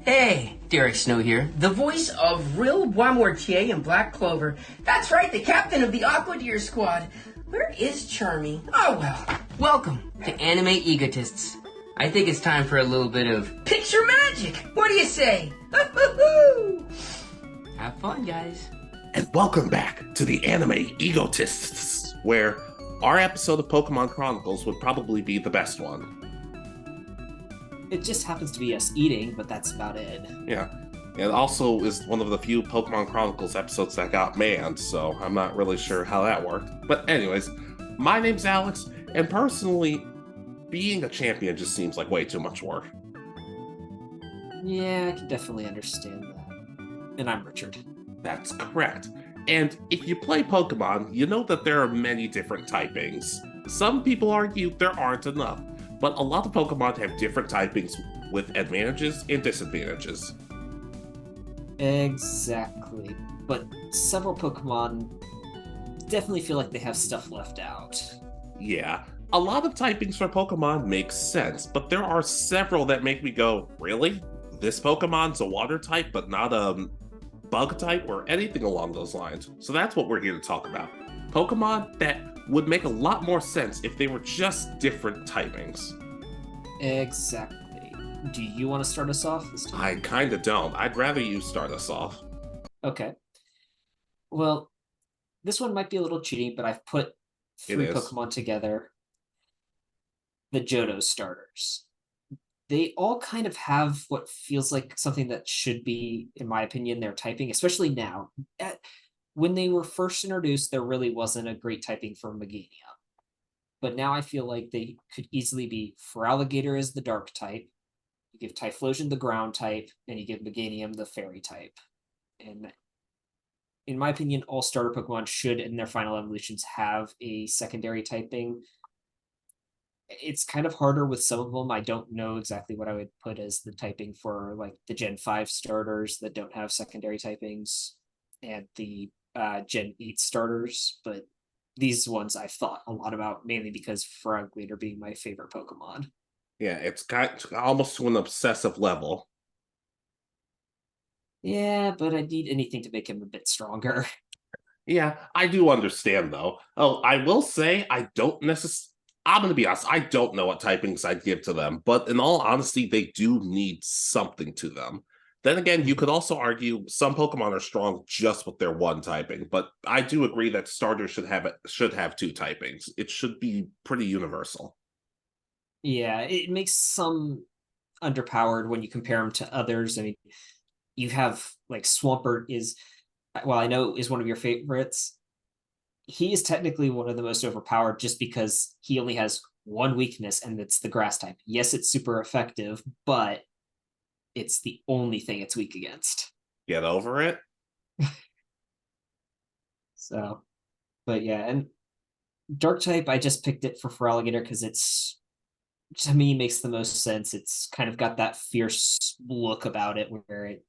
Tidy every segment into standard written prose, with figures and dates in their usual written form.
Hey, Derek Snow here, the voice of Real Boismortier and Black Clover. That's right, the captain of the Aqua Deer Squad. Where is Charmy? Oh well. Welcome to Anime Egotists. I think it's time for a little bit of picture magic. What do you say? Have fun, guys. And welcome back to the Anime Egotists, where our episode of Pokemon Chronicles would probably be the best one. It just happens to be us eating, but that's about it. Yeah. It also is one of the few Pokemon Chronicles episodes that got banned, so I'm not really sure how that worked. But anyways, my name's Alex, and personally, being a champion just seems like way too much work. Yeah, I can definitely understand that. And I'm Richard. That's correct. And if you play Pokemon, you know that there are many different typings. Some people argue there aren't enough, but a lot of Pokemon have different typings with advantages and disadvantages. Exactly. But several Pokemon definitely feel like they have stuff left out. Yeah, a lot of typings for Pokemon make sense, but there are several that make me go, really? This Pokemon's a water type, but not a bug type or anything along those lines. So that's what we're here to talk about. Pokemon that would make a lot more sense if they were just different typings. Exactly. Do you want to start us off this time? I kinda don't. I'd rather you start us off. Okay. Well, this one might be a little cheating, but I've put three is. Pokemon together. The Johto starters. They all kind of have what feels like something that should be, in my opinion, their typing, especially now. When they were first introduced, there really wasn't a great typing for Meganium. But now I feel like they could easily be Feraligatr as the dark type, you give Typhlosion the ground type, and you give Meganium the fairy type. And in my opinion, all starter Pokemon should, in their final evolutions, have a secondary typing. It's kind of harder with some of them. I don't know exactly what I would put as the typing for like the Gen 5 starters that don't have secondary typings and the Gen 8 starters, but these ones I've thought a lot about, mainly because Feraligatr being my favorite Pokemon. Yeah, it's got almost to an obsessive level. Yeah, but I need anything to make him a bit stronger. Yeah, I do understand though. Oh, I will say I don't necessarily. I'm going to be honest, I don't know what typings I'd give to them, but in all honesty, they do need something to them. Then again, you could also argue some Pokemon are strong just with their one typing, but I do agree that starters should have two typings. It should be pretty universal. Yeah, it makes some underpowered when you compare them to others. I mean, you have like Swampert is, well, I know is one of your favorites. He is technically one of the most overpowered just because he only has one weakness, and it's the grass type. Yes, it's super effective, but it's the only thing it's weak against. Get over it. So, but yeah, and dark type, I just picked it for Feraligatr because it's, to me, makes the most sense. It's kind of got that fierce look about it where it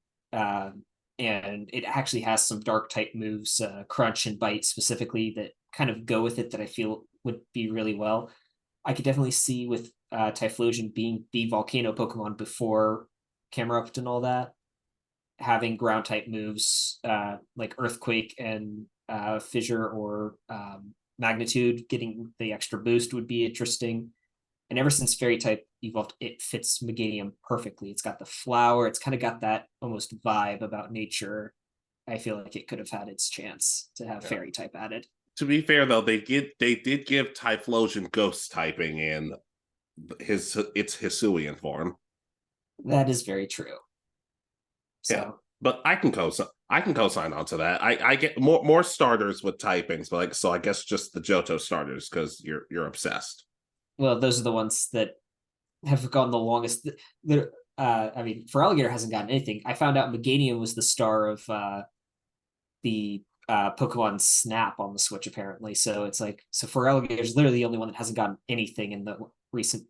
and it actually has some dark type moves, crunch and bite specifically, that kind of go with it, that I feel would be really well. I could definitely see with Typhlosion being the volcano Pokemon before Camerupt and all that, having ground type moves like Earthquake and Fissure or Magnitude, getting the extra boost would be interesting. And ever since Fairy type evolved, it fits Meganium perfectly. It's got the flower. It's kind of got that almost vibe about nature. I feel like it could have had its chance to have Fairy type added. To be fair though, they did give Typhlosion ghost typing in its Hisuian form. That is very true. So, yeah, but I can co-sign onto that. I get more starters with typings, but like, so I guess just the Johto starters because you're obsessed. Well, those are the ones that have gone the longest. I mean, Feraligatr hasn't gotten anything. I found out Meganium was the star of the Pokemon Snap on the Switch, apparently. So it's like, so Feraligatr is literally the only one that hasn't gotten anything in the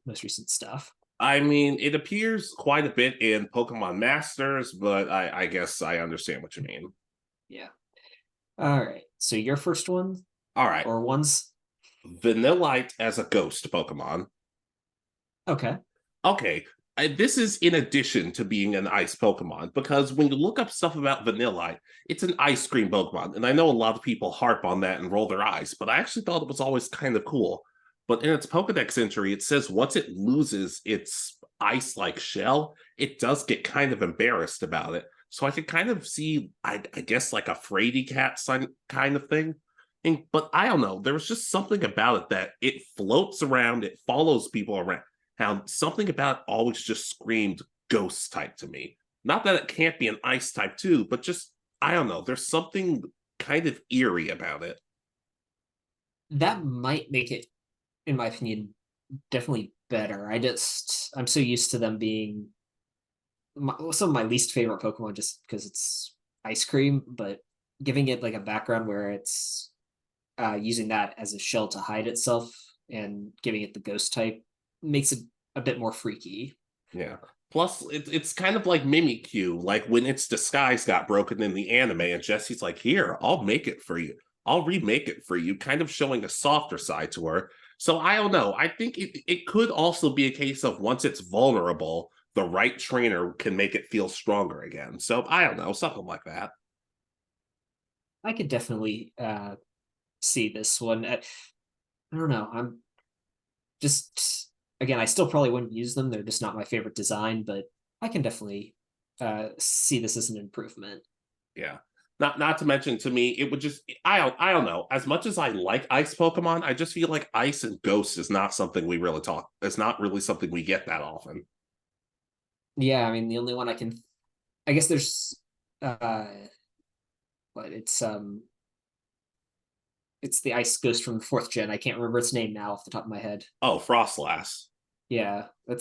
most recent stuff. I mean, it appears quite a bit in Pokemon Masters, but I guess I understand what you mean. Yeah. All right. So your first one? All right. Or ones? Vanillite as a ghost Pokemon. Okay. Okay. this is in addition to being an ice Pokemon, because when you look up stuff about Vanillite, it's an ice cream Pokemon. And I know a lot of people harp on that and roll their eyes, but I actually thought it was always kind of cool. But in its Pokedex entry, it says once it loses its ice-like shell, it does get kind of embarrassed about it. So I could kind of see, I guess, like a Frady cat kind of thing. But I don't know. There was just something about it that it floats around, it follows people around. How something about it always just screamed ghost type to me. Not that it can't be an ice type too, but just, I don't know. There's something kind of eerie about it. That might make it, in my opinion, definitely better. I'm so used to them being some of my least favorite Pokemon just because it's ice cream, but giving it like a background where it's using that as a shell to hide itself and giving it the ghost type makes it a bit more freaky. Yeah. Plus, it's kind of like Mimikyu, like when its disguise got broken in the anime, and Jesse's like, "Here, I'll make it for you. I'll remake it for you," kind of showing a softer side to her. So I don't know. I think it could also be a case of once it's vulnerable, the right trainer can make it feel stronger again. So I don't know, something like that. I could definitely see this one. I don't know. I'm just again, I still probably wouldn't use them. They're just not my favorite design, but I can definitely see this as an improvement. Yeah. Not to mention to me, it would just I don't know. As much as I like ice Pokemon, I just feel like ice and ghost is not something we really talk. It's not really something we get that often. Yeah, I mean the only one I guess there's but it's the ice ghost from the fourth gen. I can't remember its name now off the top of my head. Oh, Frostlass. Yeah, I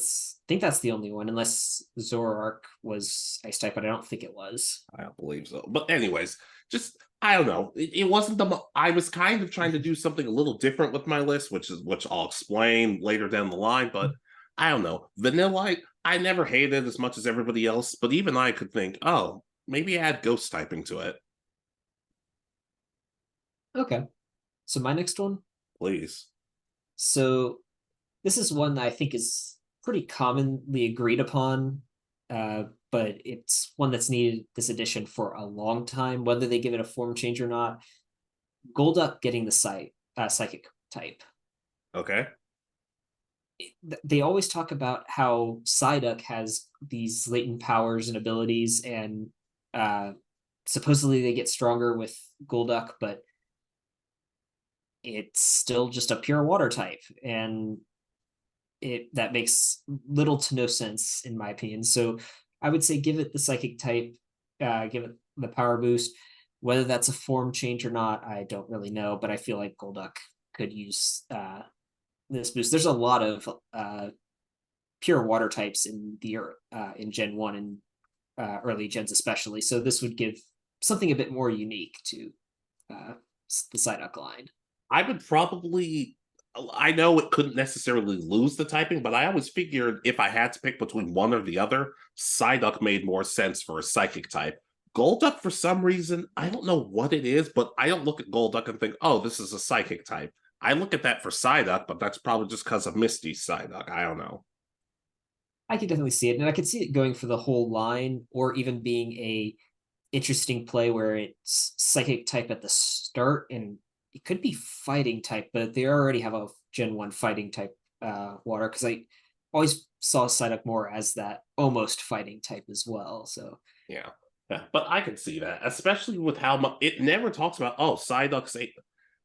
think that's the only one, unless Zoroark was ice type, but I don't think it was. I don't believe so. But anyways, just I don't know. It wasn't I was kind of trying to do something a little different with my list, which I'll explain later down the line. But I don't know. Vanillite, I never hated it as much as everybody else, but even I could think, oh, maybe add ghost typing to it. Okay. So my next one. Please. So this is one that I think is pretty commonly agreed upon, but it's one that's needed this edition for a long time, whether they give it a form change or not. Golduck getting the psychic type. Okay. They always talk about how Psyduck has these latent powers and abilities, and supposedly they get stronger with Golduck, but it's still just a pure water type, and that makes little to no sense in my opinion. So I would say give it the psychic type, give it the power boost. Whether that's a form change or not, I don't really know, but I feel like Golduck could use this boost. There's a lot of pure water types in Gen 1 and early gens especially, so this would give something a bit more unique to the Psyduck line. I would probably I know it couldn't necessarily lose the typing, but I always figured if I had to pick between one or the other, Psyduck made more sense for a psychic type. Golduck, for some reason, I don't know what it is, but I don't look at Golduck and think, oh, this is a psychic type. I look at that for Psyduck, but that's probably just because of Misty's Psyduck. I don't know. I could definitely see it, and I could see it going for the whole line, or even being a interesting play where it's psychic type at the start, and it could be fighting type, but they already have a Gen 1 fighting type water, because I always saw Psyduck more as that almost fighting type as well. So yeah, but I can see that, especially with how much it never talks about. Oh, Psyduck's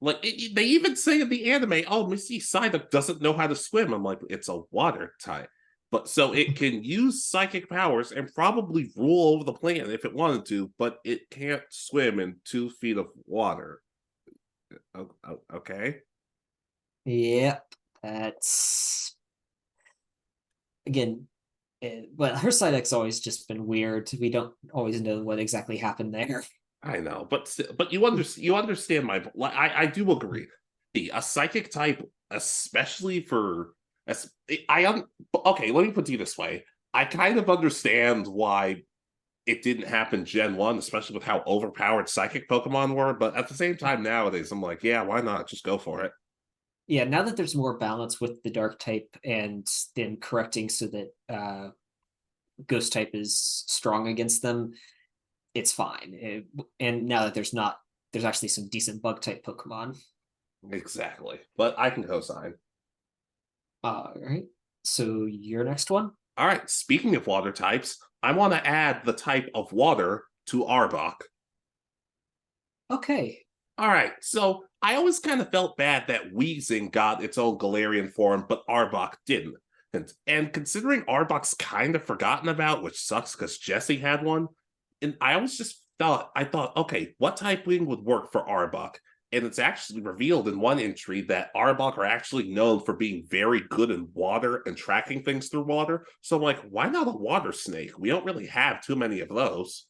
like they even say in the anime, oh, Misty Psyduck doesn't know how to swim. I'm like, it's a water type. But so it can use psychic powers and probably rule over the planet if it wanted to, but it can't swim in 2 feet of water. Okay. yep, that's again. But her Psyduck's always just been weird. We don't always know what exactly happened there. I know, but you understand my. I do agree. A psychic type, especially for as okay. Let me put it this way. I kind of understand why it didn't happen Gen 1, especially with how overpowered psychic Pokemon were. But at the same time, nowadays, I'm like, yeah, why not? Just go for it. Yeah, now that there's more balance with the dark type and then correcting so that ghost type is strong against them, it's fine. And now that there's actually some decent bug type Pokemon. Exactly. But I can co-sign. All right. So your next one? All right, speaking of water types, I want to add the type of water to Arbok. Okay. All right, so I always kind of felt bad that Weezing got its own Galarian form, but Arbok didn't. And considering Arbok's kind of forgotten about, which sucks because Jesse had one, and I always just thought, okay, what type wing would work for Arbok? And it's actually revealed in one entry that Arbok are actually known for being very good in water and tracking things through water. So I'm like, why not a water snake? We don't really have too many of those.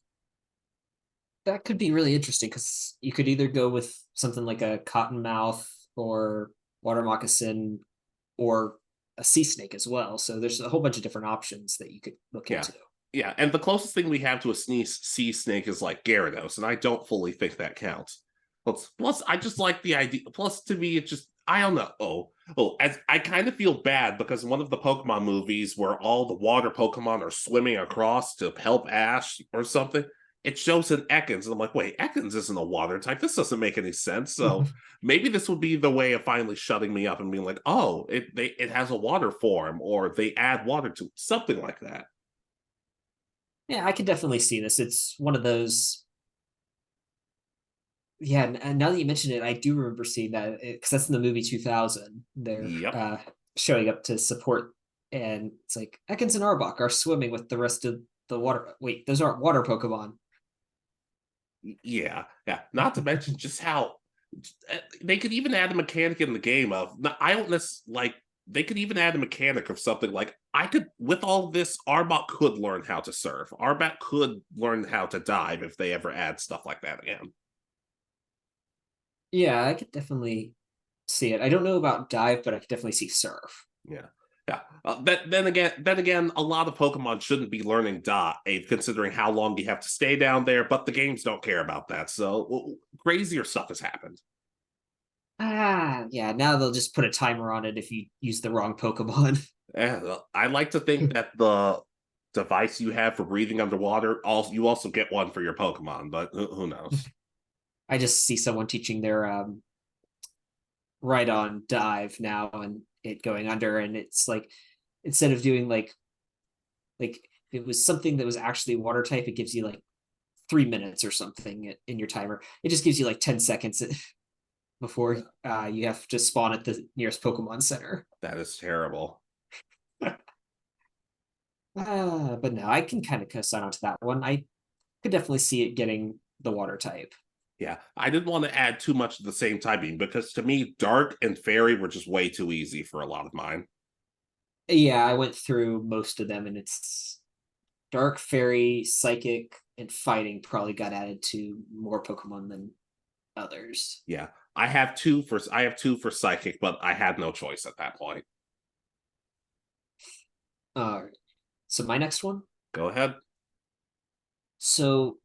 That could be really interesting because you could either go with something like a cottonmouth or water moccasin or a sea snake as well. So there's a whole bunch of different options that you could look Yeah. into. Yeah, and the closest thing we have to a sea snake is like Gyarados, and I don't fully think that counts. Plus, I just like the idea. Plus, to me, it just I don't know. As I kind of feel bad because one of the Pokemon movies where all the water Pokemon are swimming across to help Ash or something, it shows an Ekans, and I'm like, wait, Ekans isn't a water type. This doesn't make any sense. So maybe this would be the way of finally shutting me up and being like, oh, it has a water form, or they add water to it, something like that. Yeah, I can definitely see this. It's one of those. Yeah, and now that you mention it, I do remember seeing that because that's in the movie 2000. They're Yep. showing up to support, and it's like Ekans and Arbok are swimming with the rest of the water. Wait, those aren't water Pokemon. Yeah. Not to mention just how they could even add a mechanic in the game of I don't like they could even add a mechanic of something like I could with all this Arbok could learn how to surf. Arbok could learn how to dive if they ever add stuff like that again. Yeah, I could definitely see it. I don't know about dive, but I could definitely see surf. Yeah. Then again, a lot of Pokemon shouldn't be learning dive, considering how long you have to stay down there. But the games don't care about that, so crazier stuff has happened. Yeah. Now they'll just put a timer on it if you use the wrong Pokemon. I like to think that the device you have for breathing underwater, you also get one for your Pokemon, but who knows? I just see someone teaching their right on dive now and it going under, and it's like instead of doing like if it was something that was actually water type, it gives you like 3 minutes or something in your timer. It just gives you like 10 seconds before you have to spawn at the nearest Pokemon Center. That is terrible. But no, I can kind of co-sign onto that one. I could definitely see it getting the water type. Yeah, I didn't want to add too much of the same typing because to me, Dark and Fairy were just way too easy for a lot of mine. Yeah, I went through most of them, and it's Dark, Fairy, Psychic, and Fighting probably got added to more Pokemon than others. Yeah, I have two for Psychic, but I had no choice at that point. So my next one. Go ahead. So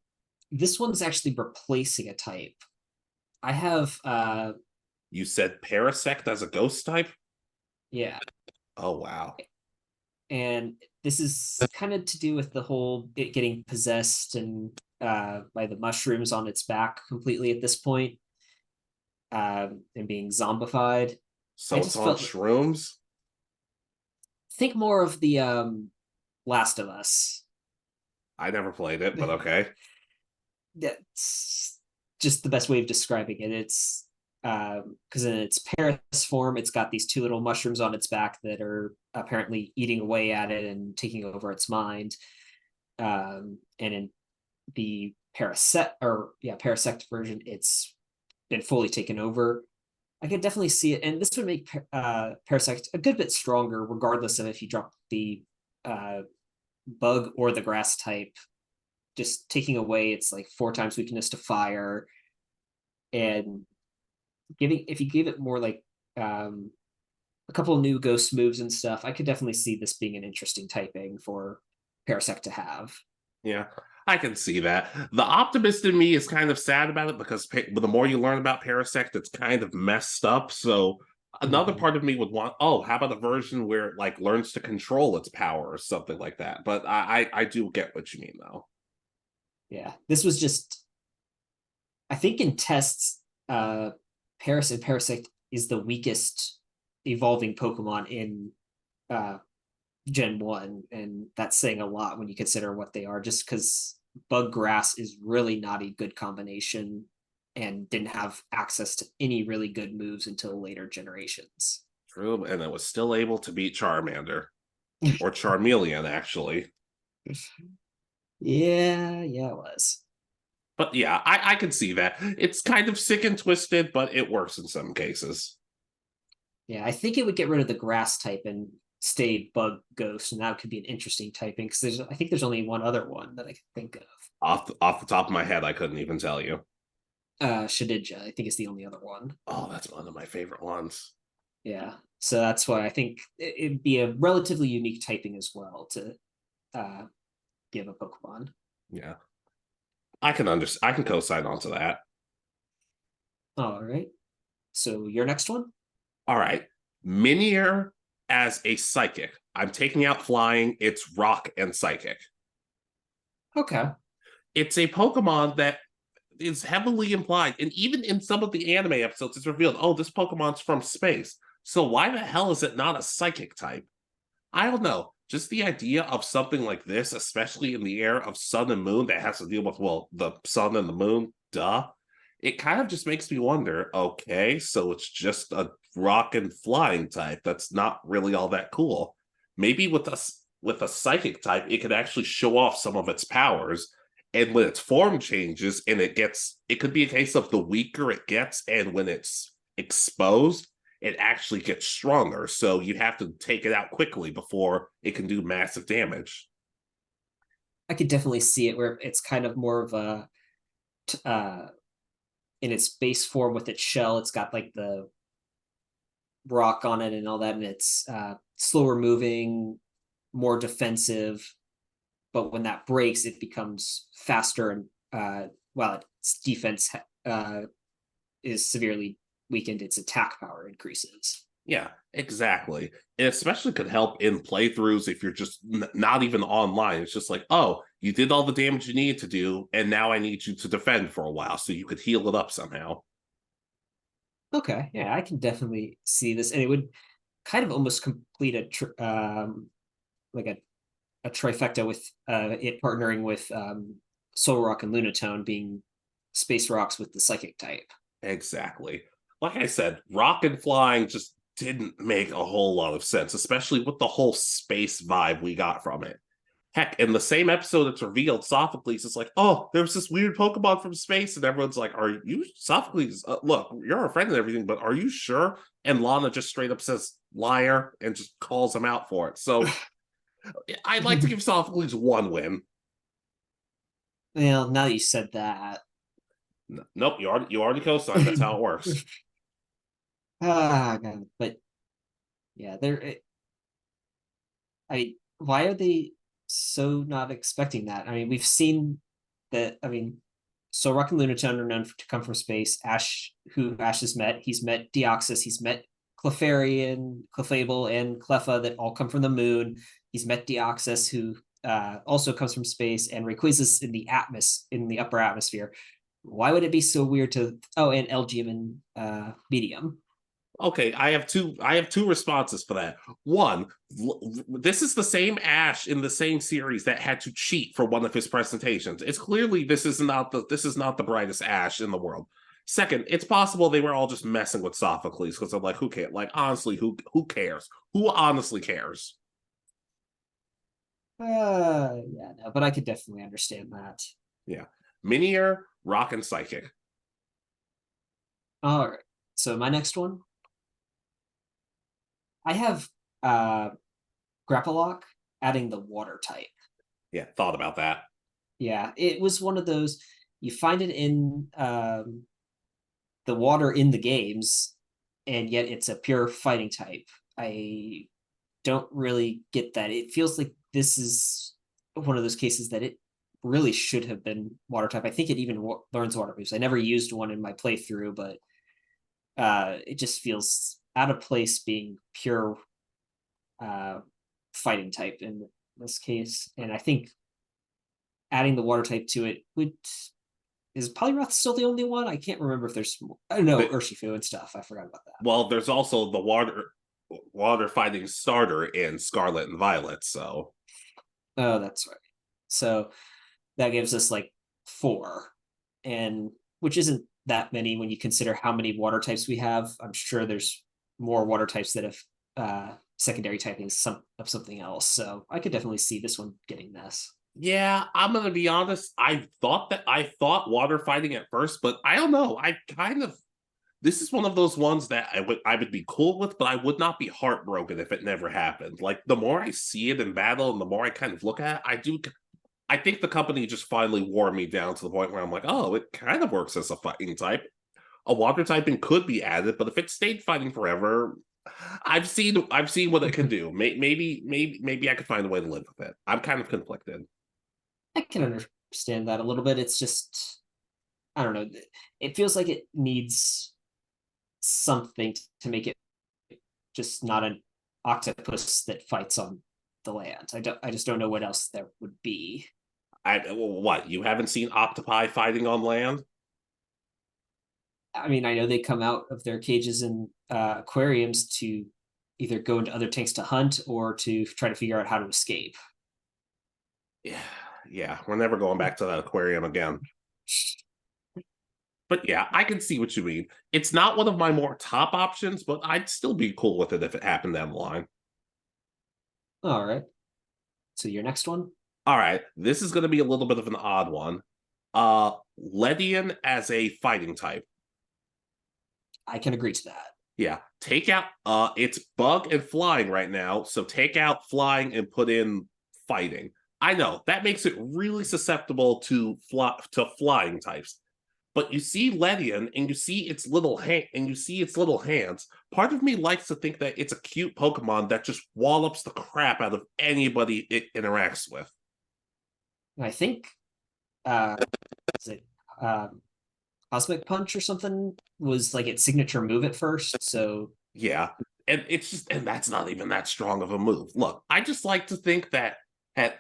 this one's actually replacing a type. I have You said Parasect as a ghost type? yeah, Oh wow. and this is kind of to do with the whole it getting possessed and by the mushrooms on its back completely at this point, and being zombified. So I it's just on felt shrooms? think more of the Last of Us. I never played it, but okay. That's just the best way of describing it. It's because in its Paris form, it's got these two little mushrooms on its back that are apparently eating away at it and taking over its mind. And in the Parasect version, it's been fully taken over. I can definitely see it, and this would make Parasect a good bit stronger, regardless of if you drop the uh, bug or the grass type. Just taking away its like 4 times weakness to fire, and giving if you give it more like a couple of new ghost moves and stuff, I could definitely see this being an interesting typing for Parasect to have. Yeah, I can see that. The optimist in me is kind of sad about it because the more you learn about Parasect, it's kind of messed up. So Another part of me would want, oh, how about a version where it like learns to control its power or something like that? But I do get what you mean though. Yeah, this was just, I think in tests, Paris and Parasect is the weakest evolving Pokemon in Gen 1, and that's saying a lot when you consider what they are, just because Bug Grass is really not a good combination and didn't have access to any really good moves until later generations. True, and it was still able to beat Charmander or Charmeleon, actually. Yeah, it was. But yeah, I can see that. It's kind of sick and twisted, but it works in some cases. Yeah, I think it would get rid of the grass type and stay bug ghost, and that could be an interesting typing because I think there's only one other one that I can think of. Off the top of my head, I couldn't even tell you. Shadidja, I think is the only other one. Oh, that's one of my favorite ones. Yeah, so that's why I think it'd be a relatively unique typing as well to give a Pokemon. Yeah, I can understand. I can co-sign onto that. All right. So your next one? All right, Minior as a psychic. I'm taking out flying. It's rock and psychic. Okay. It's a Pokemon that is heavily implied, and even in some of the anime episodes, it's revealed, oh, this Pokemon's from space. So why the hell is it not a psychic type? I don't know. Just the idea of something like this, especially in the era of sun and moon that has to deal with, well, the sun and the moon, duh. It kind of just makes me wonder, okay, so it's just a rock and flying type. That's not really all that cool. Maybe with a psychic type, it could actually show off some of its powers. And when its form changes and it could be a case of the weaker it gets, and when it's exposed, it actually gets stronger. So you have to take it out quickly before it can do massive damage. I could definitely see it where it's kind of more of a in its base form with its shell, it's got like the rock on it and all that, and it's slower moving, more defensive. But when that breaks, it becomes faster, and while its defense is severely weakened, its attack power increases. Yeah, exactly. It especially could help in playthroughs if you're just not even online. It's just like, oh, you did all the damage you needed to do, and now I need you to defend for a while so you could heal it up somehow. Okay, yeah, I can definitely see this, and it would kind of almost complete like a trifecta with it partnering with Solrock and Lunatone being space rocks with the psychic type. Exactly. Like I said, rock and flying just didn't make a whole lot of sense, especially with the whole space vibe we got from it. Heck, in the same episode it's revealed, Sophocles is like, oh, there's this weird Pokemon from space, and everyone's like, are you Sophocles? Look, you're our friend and everything, but are you sure? And Lana just straight up says liar and just calls him out for it. So I'd like to give Sophocles one win. Well, now that you said that. Nope, you already co-signed. That's how it works. God, but yeah, why are they so not expecting that? I mean, we've seen that. I mean, so Rock and Lunatone are known to come from space. Ash, who Ash has met, he's met Deoxys, he's met Clefairy and Clefable and Cleffa that all come from the moon. He's met Deoxys, who also comes from space, and Rayquaza in the upper atmosphere. Why would it be so weird to? Oh, and Elgium and Medium. Okay, I have two responses for that. One, this is the same Ash in the same series that had to cheat for one of his presentations. It's clearly this is not the brightest Ash in the world. Second, it's possible they were all just messing with Sophocles because they're like, who cares? Like, honestly, who cares? Who honestly cares? Yeah, no, but I could definitely understand that. Yeah. Minior, Rock, and Psychic. All right. So my next one, I have Grappalock adding the water type. Yeah, thought about that. Yeah, it was one of those, you find it in the water in the games, and yet it's a pure fighting type. I don't really get that. It feels like this is one of those cases that it really should have been water type. I think it even learns water moves. I never used one in my playthrough, but it just feels out of place being pure fighting type in this case, and I think adding the water type to it would is Poliwrath still the only one? I can't remember if there's I don't know But- Urshifu and stuff. I forgot about that. Well, there's also the water fighting starter in Scarlet and Violet, so Oh, that's right. So that gives us like 4, and which isn't that many when you consider how many water types we have. I'm sure there's more water types that have secondary typings of something else. So I could definitely see this one getting this. yeah, I'm gonna be honest. I thought water fighting at first, but I don't know. This is one of those ones that I would be cool with, but I would not be heartbroken if it never happened. Like the more I see it in battle and the more I kind of look at it, I think the company just finally wore me down to the point where I'm like, oh, it kind of works as a fighting type. A water typing could be added, but if it stayed fighting forever, I've seen what it can do. Maybe I could find a way to live with it. I'm kind of conflicted. I can understand that a little bit. It's just I don't know. It feels like it needs something to make it just not an octopus that fights on the land. I just don't know what else there would be. What, you haven't seen octopi fighting on land? I mean, I know they come out of their cages in aquariums to either go into other tanks to hunt or to try to figure out how to escape. Yeah, we're never going back to that aquarium again. But yeah, I can see what you mean. It's not one of my more top options, but I'd still be cool with it if it happened down the line. All right. So your next one? All right, this is going to be a little bit of an odd one. Ledian as a fighting type. I can agree to that. Yeah, take out it's bug and flying right now, so take out flying and put in fighting. I know that makes it really susceptible to flying types. But you see Ledian and you see its little hands. Part of me likes to think that it's a cute Pokemon that just wallops the crap out of anybody it interacts with. And I think is it Cosmic Punch or something was like its signature move at first. So Yeah. And and that's not even that strong of a move. Look, I just like to think that at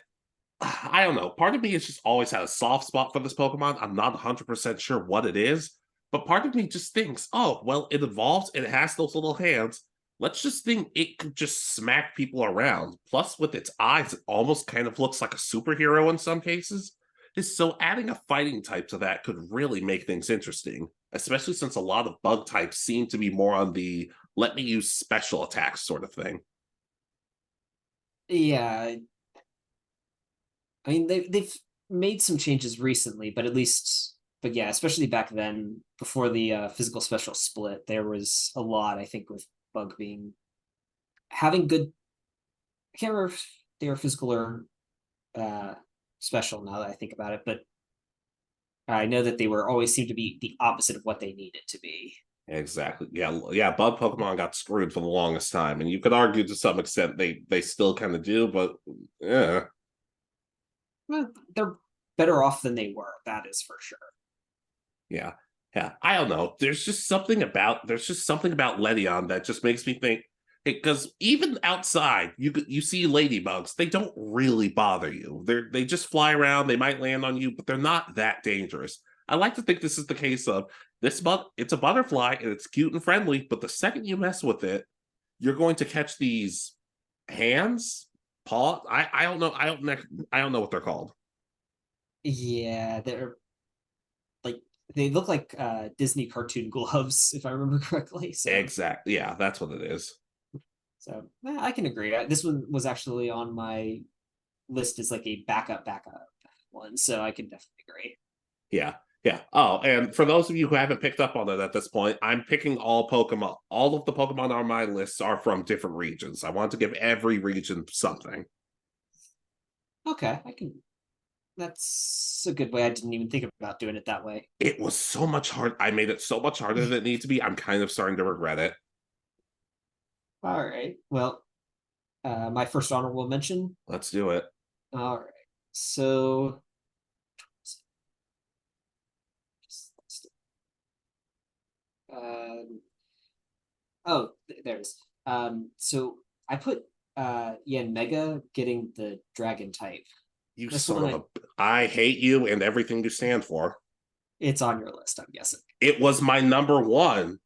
I don't know. Part of me has just always had a soft spot for this Pokemon. I'm not 100% sure what it is, but part of me just thinks, oh, well, it evolves and it has those little hands. Let's just think it could just smack people around. Plus, with its eyes, it almost kind of looks like a superhero in some cases. So adding a fighting type to that could really make things interesting, especially since a lot of bug types seem to be more on the let me use special attacks sort of thing. yeah, I mean they've made some changes recently, but but yeah, especially back then before the physical special split, there was a lot I think with Bug being having good. I can't remember if they were physical or special now that I think about it, but I know that they were always seemed to be the opposite of what they needed to be. Exactly. Yeah. Bug Pokemon got screwed for the longest time, and you could argue to some extent they still kind of do, but yeah, Well, they're better off than they were. That is for sure. yeah, yeah. I don't know. There's just something about Ledion that just makes me think because even outside, you see ladybugs. They don't really bother you. They just fly around. They might land on you, but they're not that dangerous. I like to think this is the case of this bug. It's a butterfly and it's cute and friendly, but the second you mess with it, you're going to catch these hands, paw. I don't know. I don't know what they're called. Yeah, they're like they look like Disney cartoon gloves, if I remember correctly. Exactly. Yeah, that's what it is. I can agree. This one was actually on my list as like a backup one, so I can definitely agree. Yeah. Yeah. Oh, and for those of you who haven't picked up on it at this point, I'm picking all Pokemon. All of the Pokemon on my list are from different regions. I want to give every region something. Okay, I can. That's a good way. I didn't even think about doing it that way. It was so much hard. I made it so much harder than it needed to be. I'm kind of starting to regret it. All right. Well, my first honorable mention. Let's do it. All right. So, um, oh, there it is. So I put Mega getting the dragon type. You This son one of a... I hate you and everything you stand for. It's on your list, I'm guessing. It was my number one.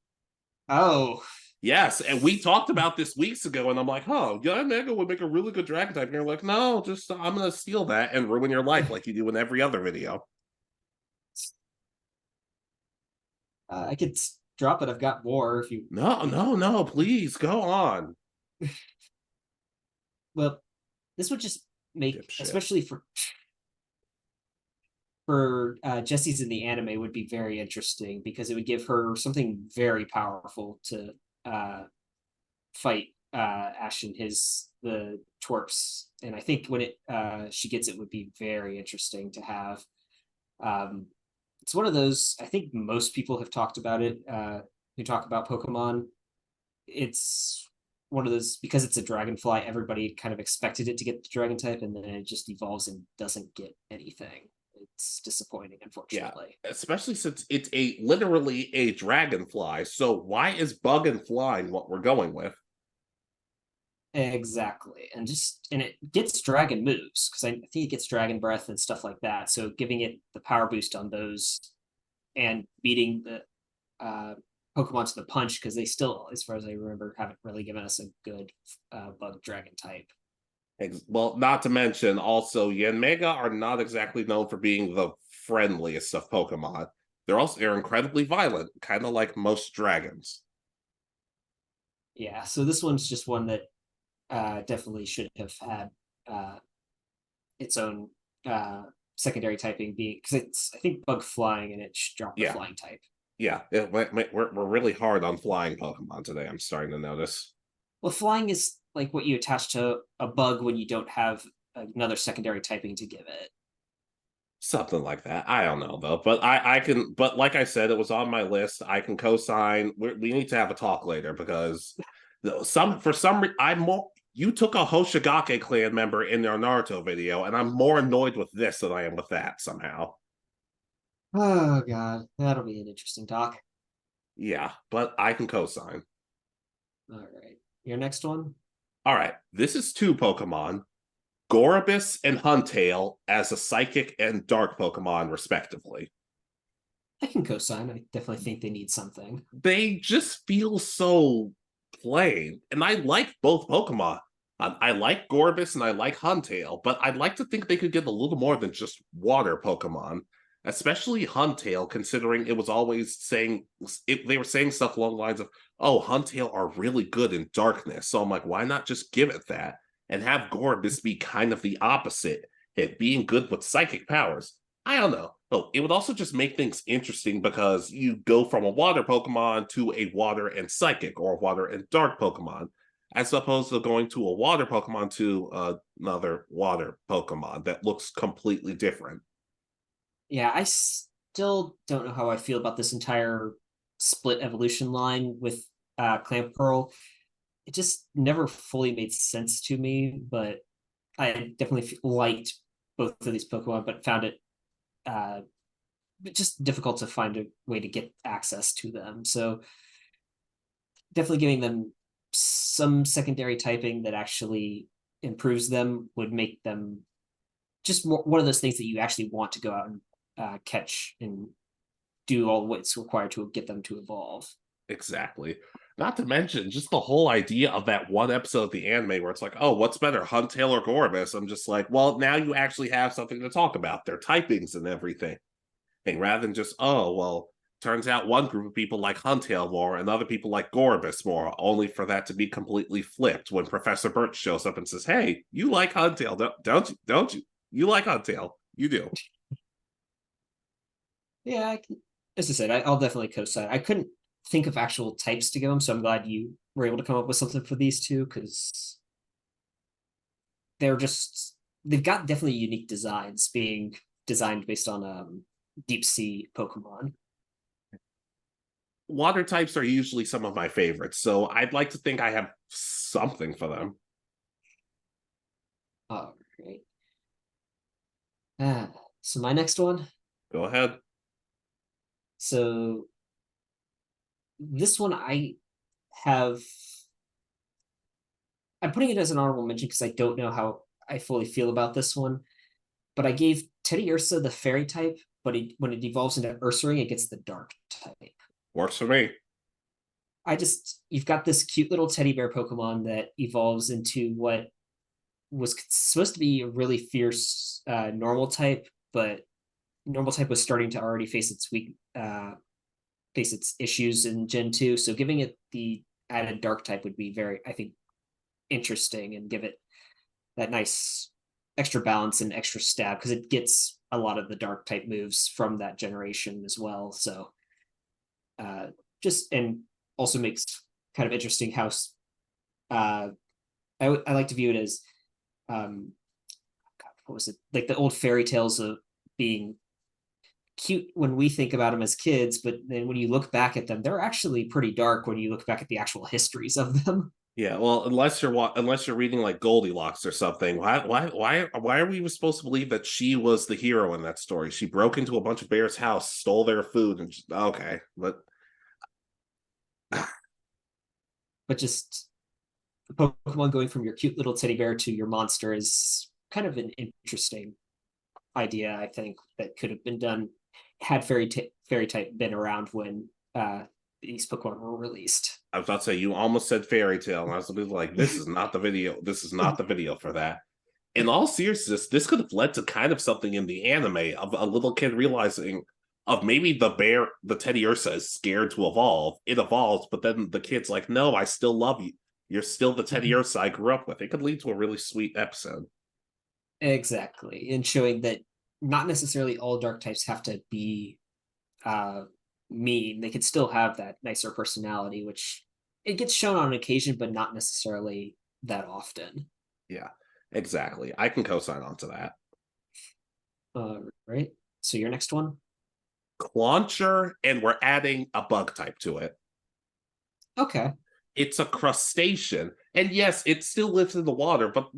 Oh. Yes, and we talked about this weeks ago, and I'm like, oh, yeah, Mega would make a really good dragon type. And you're like, no, just I'm gonna steal that and ruin your life like you do in every other video. I could drop it. I've got more if you. No, please go on. Well, this would just make, Dipshit. especially for Jesse's in the anime, would be very interesting because it would give her something very powerful to fight Ash and the twerps. And I think when she gets it would be very interesting to have. It's one of those, I think most people have talked about it, who talk about Pokemon. It's one of those, because it's a dragonfly, everybody kind of expected it to get the dragon type, and then it just evolves and doesn't get anything. It's disappointing, unfortunately. Yeah, especially since it's literally a dragonfly. So why is bug and flying what we're going with? Exactly. And it gets dragon moves, because I think it gets dragon breath and stuff like that. So giving it the power boost on those and beating the Pokemon to the punch, because they still, as far as I remember, haven't really given us a good bug dragon type. Well, not to mention also Yanmega are not exactly known for being the friendliest of Pokemon. They're incredibly violent, kind of like most dragons. Yeah, so this one's just one that definitely should have had its own secondary typing, being because it's, I think, bug flying, and it should drop the flying type. Yeah, we're really hard on flying Pokemon today. I'm starting to notice. Well, flying is like what you attach to a bug when you don't have another secondary typing to give it. Something like that. I don't know though, but I can. But like I said, it was on my list. I can co-sign. We need to have a talk later because I'm more. You took a Hoshigake clan member in our Naruto video, and I'm more annoyed with this than I am with that somehow. Oh god, that'll be an interesting talk. Yeah, but I can co-sign. All right, your next one. All right, this is two Pokemon, Gorobus and Huntail, as a psychic and dark Pokemon, respectively. I can co-sign. I definitely think they need something. They just feel so plain, and I like both Pokemon. I like Gorobus and I like Huntail, but I'd like to think they could get a little more than just water Pokemon, especially Huntail, considering it was always saying they were saying stuff along the lines of, "Oh, Huntail are really good in darkness." So I'm like, why not just give it that and have Gorobus be kind of the opposite, it being good with psychic powers? I don't know. Oh, it would also just make things interesting because you go from a water Pokemon to a water and psychic or a water and dark Pokemon, as opposed to going to a water Pokemon to another water Pokemon that looks completely different. Yeah, I still don't know how I feel about this entire split evolution line with Clamperl. It just never fully made sense to me, but I definitely liked both of these Pokemon, but found it just difficult to find a way to get access to them. So definitely giving them some secondary typing that actually improves them would make them just more, one of those things that you actually want to go out and catch and do all what's required to get them to evolve. Exactly. Not to mention just the whole idea of that one episode of the anime where it's like, oh, what's better, Huntail or Gorobus? I'm just like, well, now you actually have something to talk about, their typings and everything. And rather than just, oh, well, turns out one group of people like Huntail more and other people like Gorobus more, only for that to be completely flipped when Professor Birch shows up and says, hey, you like Huntail, don't you? You like Huntail. You do. Yeah, as I said, I'll definitely co-sign. I couldn't think of actual types to give them, so I'm glad you were able to come up with something for these two, because they've got definitely unique designs, being designed based on deep sea Pokemon. Water types are usually some of my favorites, so I'd like to think I have something for them. All right. So my next one. Go ahead. So this one I have I'm putting it as an honorable mention because I don't know how I fully feel about this one. But I gave Teddy Ursa the fairy type, but when it evolves into Ursaring, it gets the dark type. Works for me. You've got this cute little teddy bear Pokemon that evolves into what was supposed to be a really fierce normal type, but normal type was starting to already face its issues in Gen 2. So giving it the added dark type would be very, I think, interesting and give it that nice extra balance and extra stab because it gets a lot of the dark type moves from that generation as well. So and also makes kind of interesting how I like to view it as God, what was it, like the old fairy tales of being cute when we think about them as kids, but then when you look back at them, they're actually pretty dark when you look back at the actual histories of them. Yeah, well, unless you're reading like Goldilocks or something, why are we supposed to believe that she was the hero in that story? She broke into a bunch of bears' house, stole their food, and just, okay, but But just Pokemon going from your cute little teddy bear to your monster is kind of an interesting idea. I think that could have been done had fairy type been around when these Pokemon were released. I was about to say you almost said fairy tale, and I was like, this is not the video. This is not the video for that. In all seriousness, this could have led to kind of something in the anime of a little kid realizing of maybe the Teddy Ursa is scared to evolve. It evolves, but then the kid's like, no, I still love you. You're still the Teddy Ursa I grew up with. It could lead to a really sweet episode. Exactly. And showing that not necessarily all dark types have to be mean. They could still have that nicer personality, which it gets shown on occasion, but not necessarily that often. Yeah, exactly. I can co-sign on to that. Right. So your next one? Clauncher, and we're adding a bug type to it. Okay. It's a crustacean, and yes, it still lives in the water, but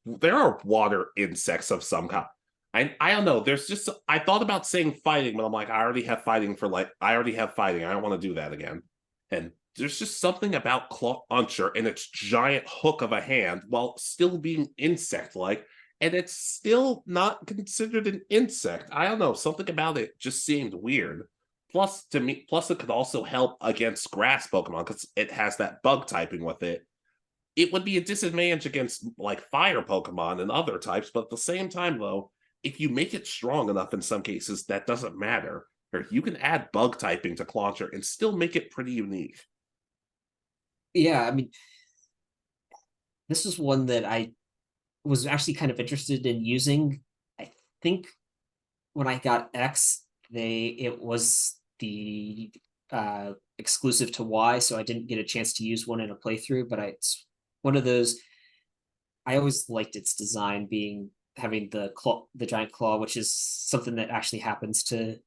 there are water insects of some kind. I don't know. There's just I thought about saying fighting, but I'm like, I already have fighting. I don't want to do that again. And there's just something about Clauncher and its giant hook of a hand, while still being insect-like, and it's still not considered an insect. I don't know. Something about it just seemed weird. Plus, it could also help against grass Pokemon because it has that bug typing with it. It would be a disadvantage against like fire Pokemon and other types, but at the same time, though, if you make it strong enough in some cases, that doesn't matter. Or you can add bug typing to Clauncher and still make it pretty unique. Yeah, I mean, this is one that I was actually kind of interested in using. I think when I got X, it was the exclusive to Y, so I didn't get a chance to use one in a playthrough. But it's one of those. I always liked its design, having the giant claw, which is something that actually happens to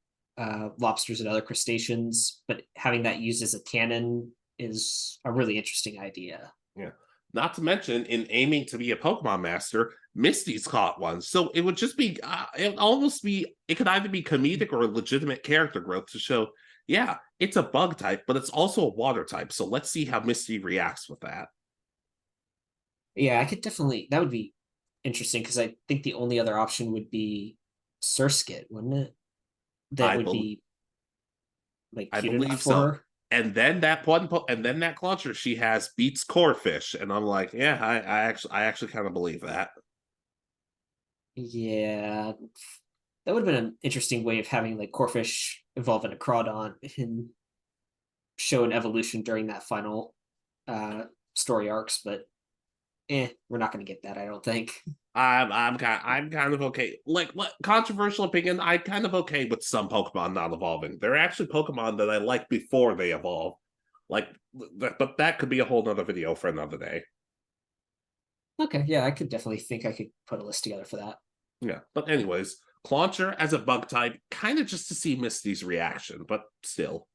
lobsters and other crustaceans. But having that used as a cannon is a really interesting idea. Yeah. Not to mention, in aiming to be a Pokemon master, Misty's caught one. So it would just be, it could either be comedic or legitimate character growth to show, yeah, it's a bug type, but it's also a water type. So let's see how Misty reacts with that. Yeah, that would be interesting because I think the only other option would be Surskit, wouldn't it? That would be like I cute believe enough for so. her. And then that Clauncher she has beats Corphish, and I'm like, yeah, I actually kind of believe that. Yeah, that would have been an interesting way of having like Corphish evolve into Crawdon and show an evolution during that final story arcs, but we're not going to get that, I don't think. I'm kind of okay. Like, what controversial opinion? I'm kind of okay with some Pokemon not evolving. There are actually Pokemon that I like before they evolve. Like, but that could be a whole nother video for another day. Okay, yeah, I could definitely think I could put a list together for that. Yeah, but anyways, Clauncher as a bug type, kind of just to see Misty's reaction, but still.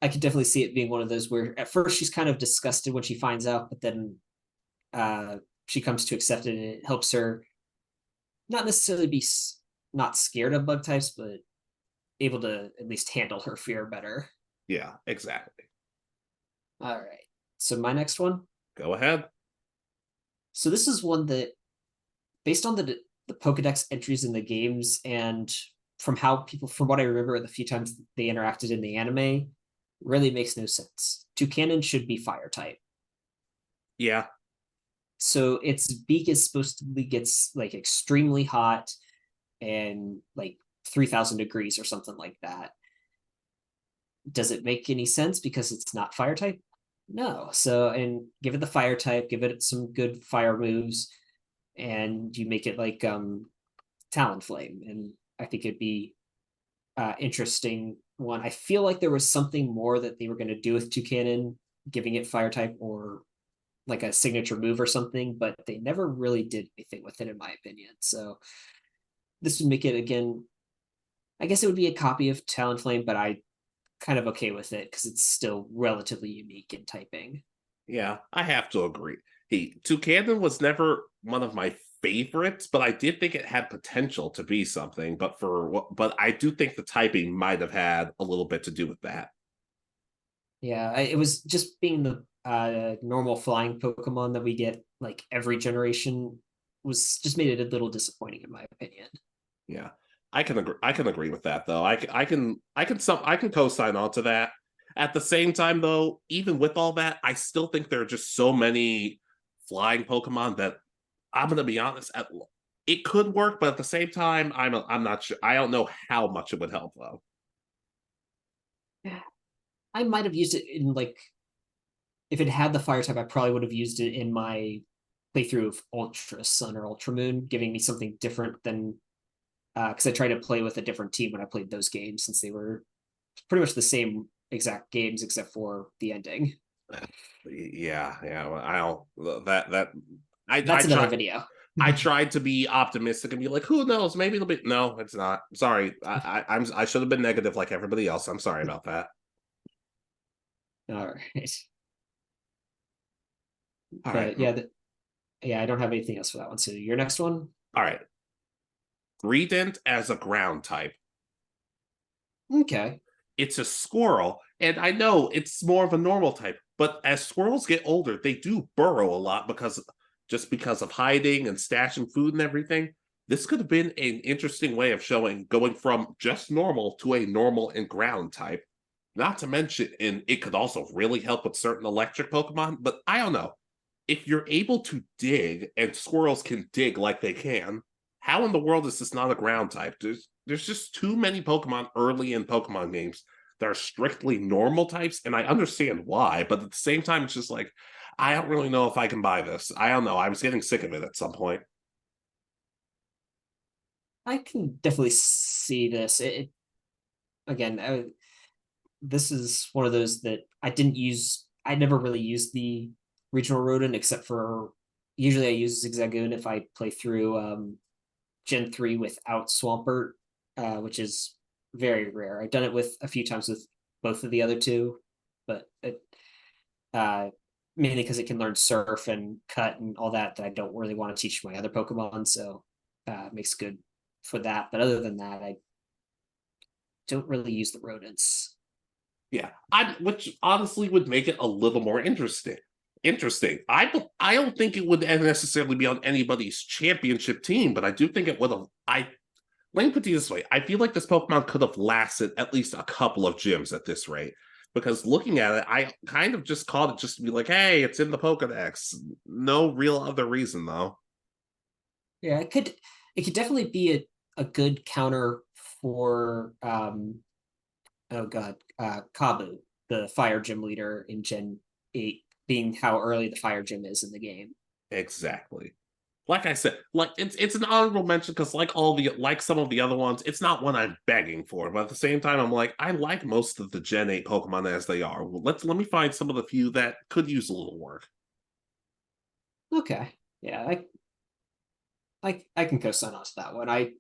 I could definitely see it being one of those where at first she's kind of disgusted when she finds out, but then she comes to accept it and it helps her not necessarily be not scared of bug types, but able to at least handle her fear better. Yeah, exactly. All right. So my next one. Go ahead. So this is one that, based on the Pokedex entries in the games and from what I remember the few times they interacted in the anime, really makes no sense. Toucannon should be fire type. Yeah. So its beak is supposed to be gets like extremely hot and like 3,000 degrees or something like that. Does it make any sense because it's not fire type? No. So, and give it the fire type, give it some good fire moves, and you make it like Talonflame. And I think it'd be interesting one. I feel like there was something more that they were going to do with Toucannon, giving it fire type or like a signature move or something, but they never really did anything with it, in my opinion. So this would make it again. I guess it would be a copy of Talonflame, but I kind of okay with it because it's still relatively unique in typing. Yeah, I have to agree. Toucannon was never one of my favorites, but I did think it had potential to be something. But I do think the typing might have had a little bit to do with that. Yeah, it was just being the normal flying Pokemon that we get like every generation was just made it a little disappointing in my opinion. Yeah, I can agree. I can agree with that, though. I can co-sign on to that. At the same time, though, even with all that, I still think there are just so many flying Pokemon that I'm gonna be honest. It could work, but at the same time, I'm not sure. I don't know how much it would help, though. I might have used it in like if it had the fire type, I probably would have used it in my playthrough of Ultra Sun or Ultra Moon, giving me something different than because I tried to play with a different team when I played those games since they were pretty much the same exact games except for the ending. Yeah, yeah. Well, I don't that I That's another try. video. I tried to be optimistic and be like, who knows? Maybe it'll be. No, it's not. Sorry, I should have been negative like everybody else. I'm sorry about that. All right, All right, but yeah, yeah, I don't have anything else for that one. So your next one, all right. Greedent as a ground type. okay. It's a squirrel, and I know it's more of a normal type, but as squirrels get older, they do burrow a lot because of hiding and stashing food and everything. This could have been an interesting way of showing going from just normal to a normal and ground type. Not to mention, and it could also really help with certain electric Pokemon, but I don't know. If you're able to dig and squirrels can dig like they can, how in the world is this not a ground type? There's just too many Pokemon early in Pokemon games that are strictly normal types, and I understand why, but at the same time, it's just like I don't really know if I can buy this. I don't know. I was getting sick of it at some point. I can definitely see this. Again, this is one of those that I didn't use. I never really used the regional rodent except for usually I use Zigzagoon if I play through Gen 3 without Swampert, which is very rare. I've done it with a few times with both of the other two, but uh, mainly because it can learn Surf and Cut and all that I don't really want to teach my other Pokemon, so it makes good for that. But other than that, I don't really use the rodents. Yeah, which honestly would make it a little more interesting. I don't think it would necessarily be on anybody's championship team, but I do think it would have. Let me put it this way: I feel like this Pokemon could have lasted at least a couple of gyms at this rate. Because looking at it, I kind of just caught it just to be like, hey, it's in the Pokedex. No real other reason though. Yeah, it could definitely be a good counter for oh god, Kabu, the fire gym leader in Gen 8, being how early the fire gym is in the game. Exactly. Like I said, like it's an honorable mention because like some of the other ones, it's not one I'm begging for, but at the same time, I'm like, I like most of the Gen 8 Pokemon as they are. Well, let me find some of the few that could use a little work. Okay. Yeah, I can co-sign on to that one. I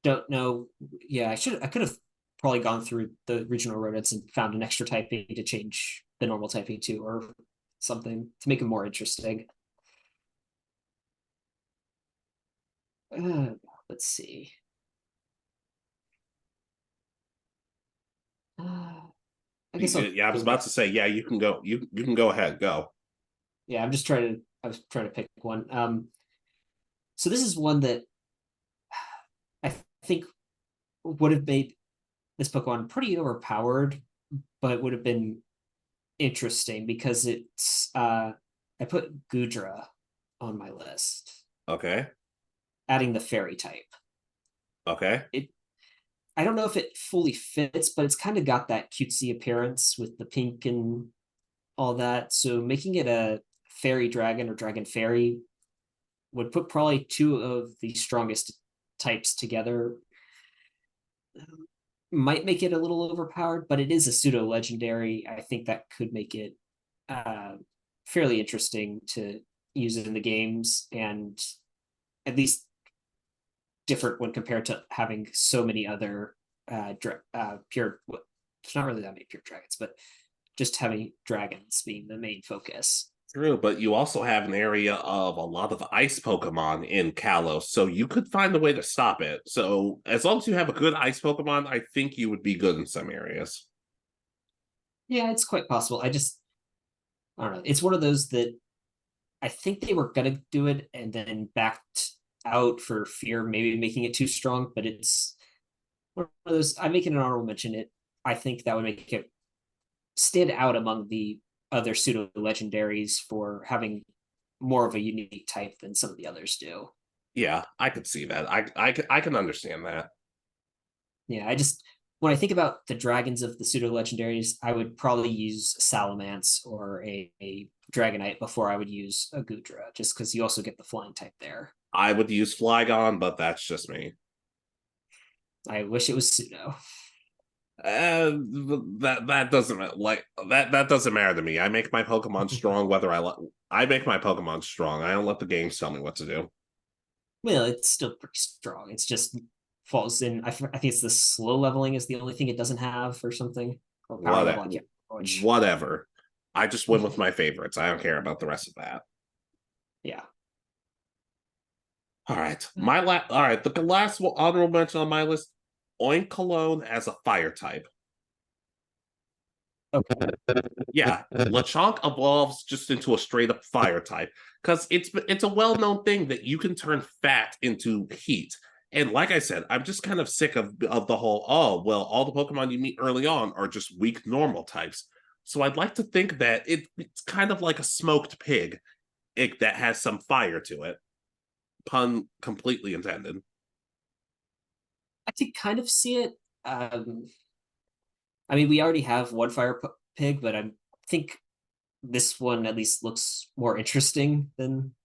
don't know. Yeah, I could have probably gone through the regional rodents and found an extra typing to change the normal typing to or something to make it more interesting. Uh, let's see. I guess I'll Yeah, I was go about with to say, yeah, you can go. You can go ahead. Go. yeah. I'm just trying to I was trying to pick one. So this is one that I think would have made this Pokemon pretty overpowered, but would have been interesting because it's I put Gudra on my list, Okay. adding the fairy type. Okay. I don't know if it fully fits, but it's kind of got that cutesy appearance with the pink and all that. So making it a fairy dragon or dragon fairy would put probably two of the strongest types together. Might make it a little overpowered, but it is a pseudo legendary. I think that could make it fairly interesting to use it in the games, and at least different when compared to having so many other pure. It's not really that many pure dragons, but just having dragons being the main focus. True, but you also have an area of a lot of ice Pokemon in Kalos, so you could find a way to stop it. So as long as you have a good ice Pokemon, I think you would be good in some areas. Yeah, it's quite possible. I don't know. It's one of those that I think they were gonna do it and then backed out for fear of maybe making it too strong, but it's one of those. I'm making an honorable mention. I think that would make it stand out among the other pseudo legendaries for having more of a unique type than some of the others do. Yeah, I could see that. I can understand that. Yeah, when I think about the dragons of the pseudo legendaries, I would probably use Salamence or a Dragonite before I would use a Gudra, just because you also get the flying type there. I would use Flygon, but that's just me. I wish it was pseudo. That doesn't like that doesn't matter to me. I make my Pokemon strong whether I make my Pokemon strong. I don't let the games tell me what to do. Well, it's still pretty strong. It's just falls in. I think it's the slow leveling is the only thing it doesn't have or something. Or power level, I can't remember which. Whatever. I just went with my favorites. I don't care about the rest of that. Yeah. All right. All right, the last honorable mention on my list, Oinkologne as a fire type. Okay. Yeah, Lechonk evolves just into a straight up fire type because it's a well known thing that you can turn fat into heat. And like I said, I'm just kind of sick of the whole all the Pokemon you meet early on are just weak normal types. So I'd like to think that it's kind of like a smoked pig that has some fire to it. Pun completely intended. I could kind of see it. I mean, we already have one fire pig, but I think this one at least looks more interesting than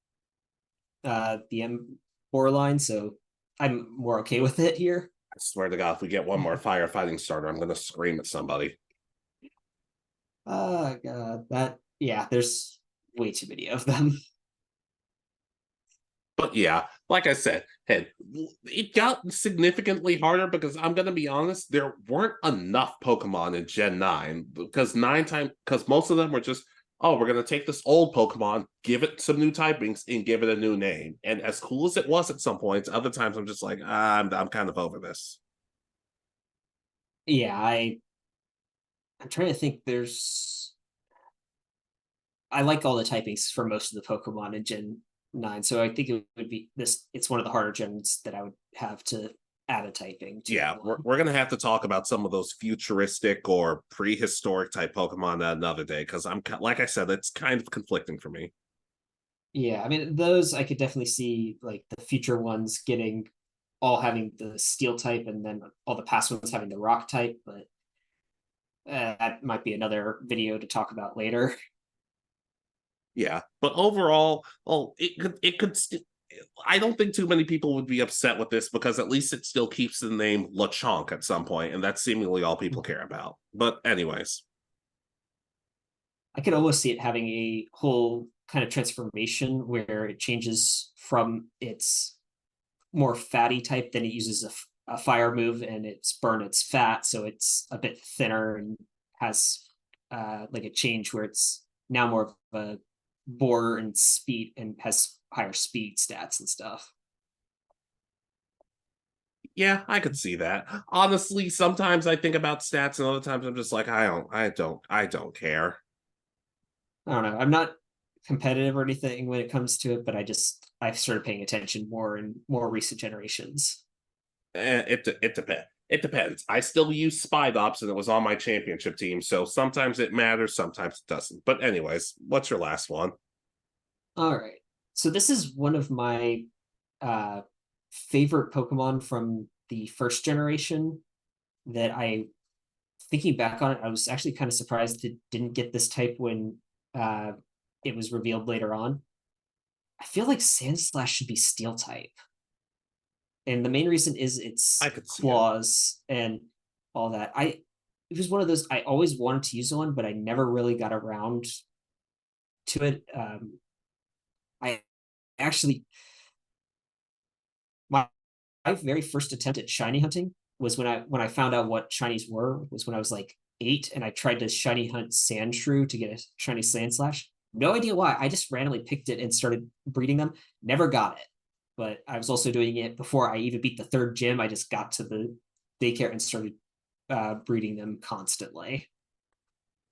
the M4 line, so I'm more okay with it here. I swear to God, if we get one more firefighting starter, I'm going to scream at somebody. Oh god, there's way too many of them. But yeah, like I said, it got significantly harder because I'm gonna be honest, there weren't enough Pokemon in Gen 9 because most of them were just, oh, we're gonna take this old Pokemon, give it some new typings, and give it a new name. And as cool as it was at some points, other times I'm just like, I'm kind of over this. Yeah, I'm trying to think. I like all the typings for most of the Pokemon in Gen 9, so I think it would be this. It's one of the harder gens that I would have to add a typing to. Yeah, we're gonna have to talk about some of those futuristic or prehistoric type Pokemon another day because I'm like I said, it's kind of conflicting for me. Yeah, I mean those I could definitely see like the future ones getting all having the steel type and then all the past ones having the rock type, but that might be another video to talk about later. Yeah, but overall, it could. I don't think too many people would be upset with this because at least it still keeps the name Lechonk at some point, and that's seemingly all people care about. But anyways, I could almost see it having a whole kind of transformation where it changes from its more fatty type, then it uses a fire move and it's burn its fat, so it's a bit thinner and has like a change where it's now more of a bore and speed and has higher speed stats and stuff. yeah, I could see that. Honestly, sometimes I think about stats, and other times I'm just like, I don't care. I don't know. I'm not competitive or anything when it comes to it, but I've started paying attention more in more recent generations. It depends. It depends. I still use Spy Ops and it was on my championship team, so sometimes it matters, sometimes it doesn't. But anyways, what's your last one? All right. So this is one of my favorite Pokemon from the first generation that thinking back on it, I was actually kind of surprised it didn't get this type when it was revealed later on. I feel like Sandslash should be Steel type. And the main reason is its I could see claws and all that. It was one of those I always wanted to use one, but I never really got around to it. I actually my very first attempt at shiny hunting was when I found out what shinies were, was when I was like 8 and I tried to shiny hunt Sandshrew to get a shiny Sandslash. No idea why. I just randomly picked it and started breeding them. Never got it. But I was also doing it before I even beat the 3rd gym. I just got to the daycare and started breeding them constantly.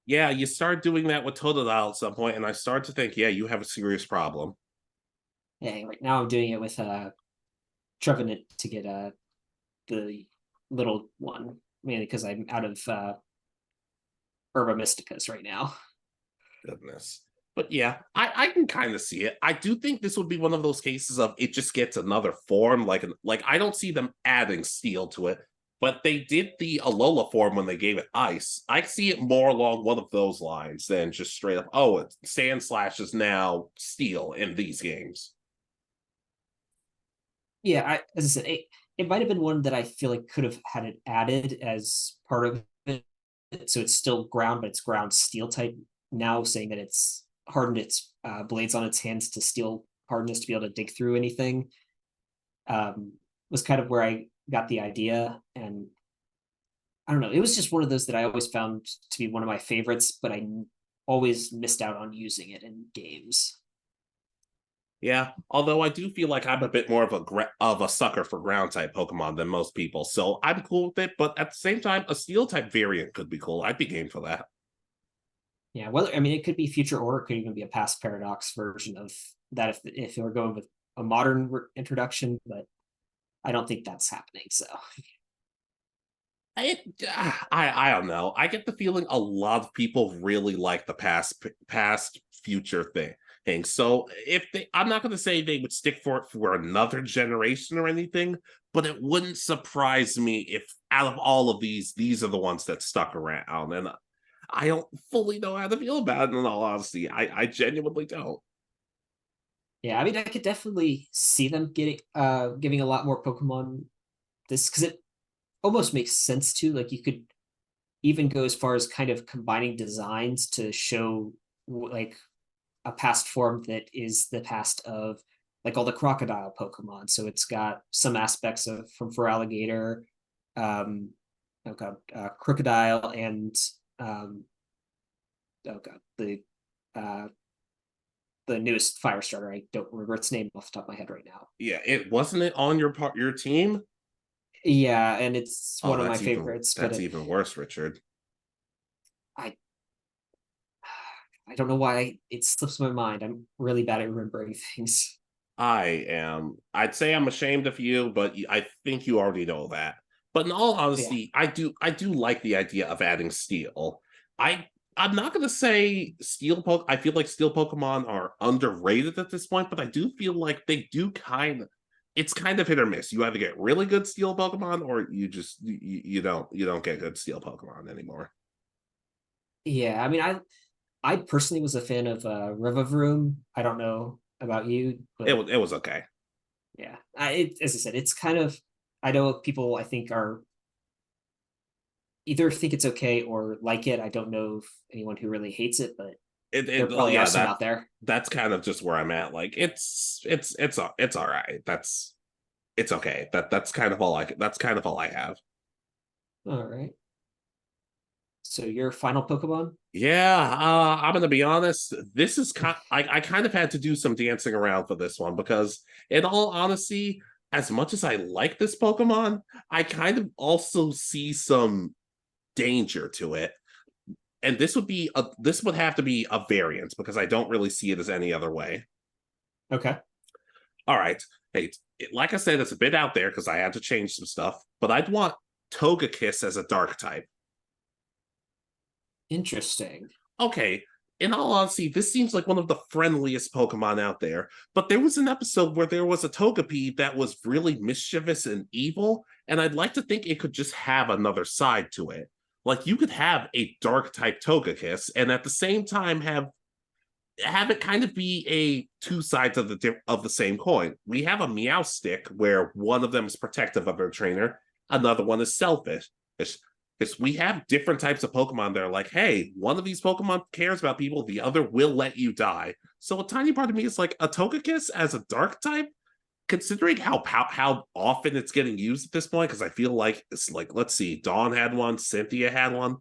Yeah, you start doing that with Totodile at some point, and I start to think, yeah, you have a serious problem. Yeah, right now I'm doing it with Trevenant to get the little one, mainly because I'm out of Herba Mysticas right now. Goodness. But yeah, I can kind of see it. I do think this would be one of those cases of it just gets another form. Like I don't see them adding steel to it, but they did the Alola form when they gave it ice. I see it more along one of those lines than just straight up, oh, it's Sandslash is now steel in these games. Yeah, as I said, it might have been one that I feel like could have had it added as part of it. So it's still ground, but it's ground steel type now, saying that it's hardened its blades on its hands to steel hardness to be able to dig through anything. Was kind of where I got the idea. And I don't know, it was just one of those that I always found to be one of my favorites, but I always missed out on using it in games. Yeah, although I do feel like I'm a bit more of a sucker for ground type Pokemon than most people, so I'm cool with it. But at the same time, a steel type variant could be cool. I'd be game for that. Yeah, whether I mean it could be future or it could even be a past paradox version of that if they were going with a modern introduction, but I don't think that's happening. So I I don't know. I get the feeling a lot of people really like the past future thing. So if they, I'm not going to say they would stick for it for another generation or anything, but it wouldn't surprise me if out of all of these are the ones that stuck around. And I don't fully know how to feel about it. In all honesty, I genuinely don't. yeah, I mean I could definitely see them getting giving a lot more Pokemon this because it almost makes sense too. Like you could even go as far as kind of combining designs to show like a past form that is the past of like all the crocodile Pokemon. So it's got some aspects of from Feraligatr, oh god, crocodile, and oh god, uh, the newest fire starter. I don't remember its name off the top of my head right now. Yeah, it wasn't it on your team. Yeah, and it's Oh, one of my favorites. But that's even worse, Richard. I I don't know why it slips my mind. I'm really bad at remembering things. I am. I'd say I'm ashamed of you, but I think you already know that. But in all Yeah, honesty, I do like the idea of adding steel. I'm not gonna say I feel like steel Pokemon are underrated at this point, but I do feel like they do it's kind of hit or miss. You either get really good steel Pokemon or you don't get good steel Pokemon anymore. yeah. I mean, I personally was a fan of Rivavroom. I don't know about you, but It was okay. yeah, as I said, it's kind of. I know people I think are either think it's okay or like it. I don't know if anyone who really hates it, but there Well, probably are yeah, some out there. that's kind of just where I'm at. Like it's all right. It's okay. That's kind of all I have. All right. So your final Pokemon? Yeah, I'm gonna be honest. This is I kind of had to do some dancing around for this one because, in all honesty, as much as I like this Pokemon, I kind of also see some danger to it. and this would have to be a variant because I don't really see it as any other way. Okay. All right. Hey, like I said, it's a bit out there because I had to change some stuff, but I'd want Togekiss as a dark type. Interesting. Okay, in all honesty, this seems like one of the friendliest Pokemon out there, but there was an episode where there was a Togepi that was really mischievous and evil, and I'd like to think it could just have another side to it. Like, you could have a dark type Togekiss, and at the same time have it kind of be a two sides of the same coin. We have a Meowstick where one of them is protective of their trainer, another one is selfish. Because we have different types of Pokemon that are like, hey, one of these Pokemon cares about people, the other will let you die. So a tiny part of me is like, a Togekiss as a dark type, considering how often it's getting used at this point, because I feel like it's like, let's see, Dawn had one, Cynthia had one.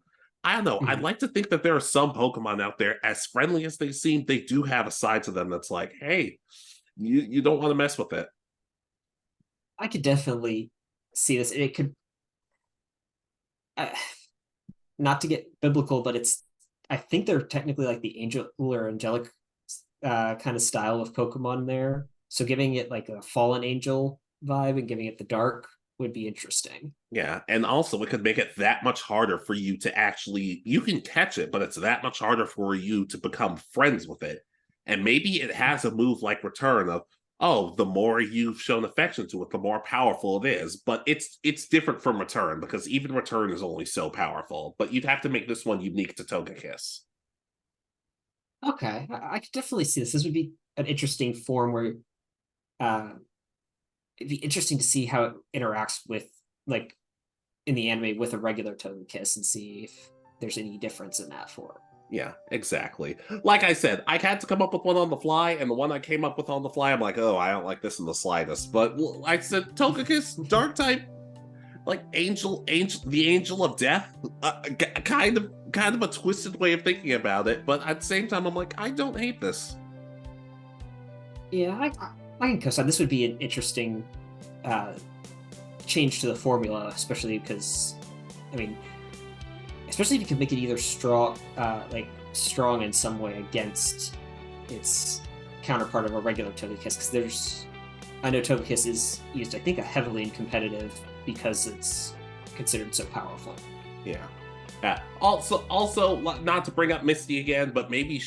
I don't know. I'd like to think that there are some Pokemon out there, as friendly as they seem, they do have a side to them that's like, hey, you don't want to mess with it. I could definitely see this. It could, not to get biblical, but I think they're technically like the angel or angelic kind of style of Pokemon there. So giving it like a fallen angel vibe and giving it the dark would be interesting. Yeah, and also it could make it that much harder for you to actually, you can catch it, but it's that much harder for you to become friends with it. And maybe it has a move like Return of, oh, the more you've shown affection to it, the more powerful it is. But it's different from Return, because even Return is only so powerful. But you'd have to make this one unique to Togekiss. Okay, I could definitely see this. This would be an interesting form where it'd be interesting to see how it interacts with, like, in the anime with a regular Togekiss and see if there's any difference in that form. Yeah, exactly. Like I said, I had to come up with one on the fly, and the one I came up with on the fly, I'm like, oh, I don't like this in the slightest. But I said, Togekiss, dark type, like the angel of death, kind of a twisted way of thinking about it. But at the same time, I'm like, I don't hate this. Yeah, I can co-sign. This would be an interesting change to the formula, especially because, I mean, especially if you can make it either strong in some way against its counterpart of a regular Togekiss. Because I know Togekiss is used, I think, heavily in competitive because it's considered so powerful. Yeah. Also, not to bring up Misty again, but maybe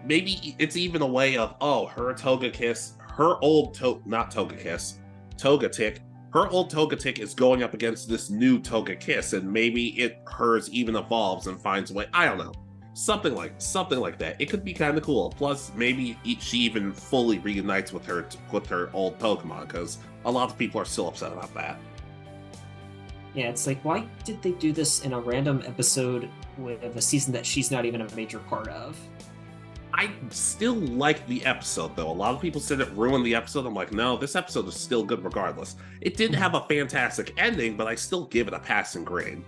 maybe it's even a way of, oh, her Togekiss, her old Togetic, her old Togetic is going up against this new Togekiss, and maybe hers even evolves and finds a way. I don't know, something like that. It could be kind of cool. Plus, maybe she even fully reunites with her old Pokemon, because a lot of people are still upset about that. Yeah, it's like, why did they do this in a random episode with a season that she's not even a major part of? I still like the episode, though. A lot of people said it ruined the episode. I'm like, no, this episode is still good regardless. It didn't have a fantastic ending, but I still give it a passing grade.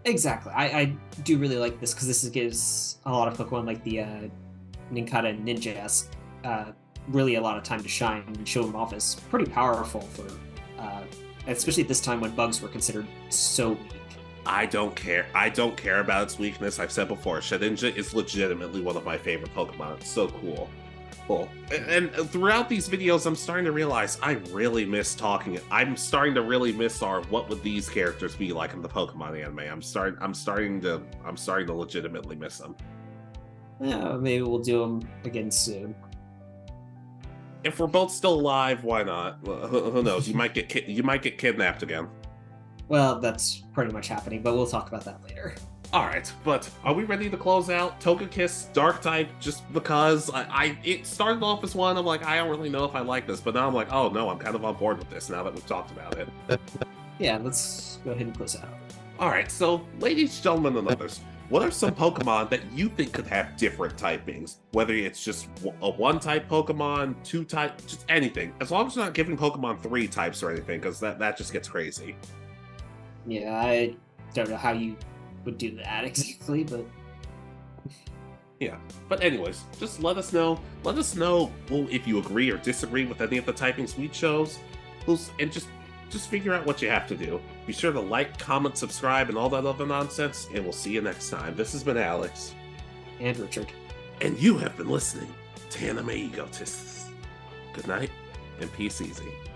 Exactly. I do really like this because this gives a lot of Pokemon like the Nincada and Ninjask really a lot of time to shine and show them off as pretty powerful for especially at this time when bugs were considered so weak. I don't care. I don't care about its weakness. I've said before, Shedinja is legitimately one of my favorite Pokemon. It's so cool. And throughout these videos, I'm starting to realize I really miss talking. I'm starting to really miss what would these characters be like in the Pokemon anime. I'm starting to legitimately miss them. Yeah, maybe we'll do them again soon. If we're both still alive, why not? Well, who knows? You might get kidnapped again. Well, that's pretty much happening, but we'll talk about that later. All right, but are we ready to close out? Togekiss, Dark type, just because it started off as one, I'm like, I don't really know if I like this, but now I'm like, oh no, I'm kind of on board with this now that we've talked about it. Yeah, let's go ahead and close it out. All right, so ladies, gentlemen, and others, what are some Pokemon that you think could have different typings? Whether it's just a one-type Pokemon, two-type, just anything. As long as you're not giving Pokemon 3 types or anything, because that just gets crazy. Yeah, I don't know how you would do that exactly, but yeah. But anyways, just let us know. Let us know if you agree or disagree with any of the typings we chose. And just just figure out what you have to do. Be sure to like, comment, subscribe, and all that other nonsense, and we'll see you next time. This has been Alex. And Richard. And you have been listening to Anime Egotists. Good night, and peace easy.